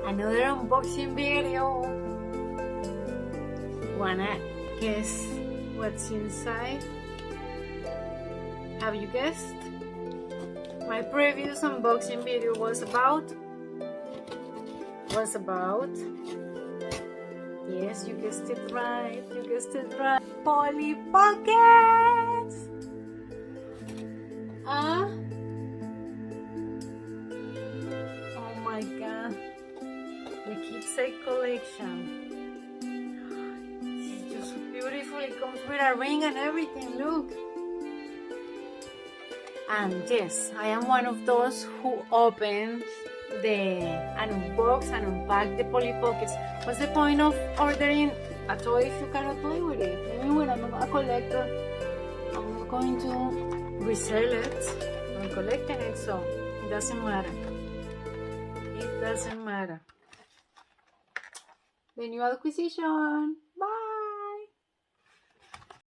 Another unboxing video. Wanna guess what's inside? Have you guessed? My previous unboxing video was about, yes, you guessed it right, Polly Pockets! Oh my god, the Keepsake Collection. It's just so beautiful, it comes with a ring and everything, look. And yes, I am one of those who opens and unbox and unpack the Polly Pockets. What's the point of ordering a toy if you cannot play with it? Even when I'm a collector, I'm not going to resell it. I'm collecting it, so it doesn't matter. It doesn't matter. The new acquisition. Bye!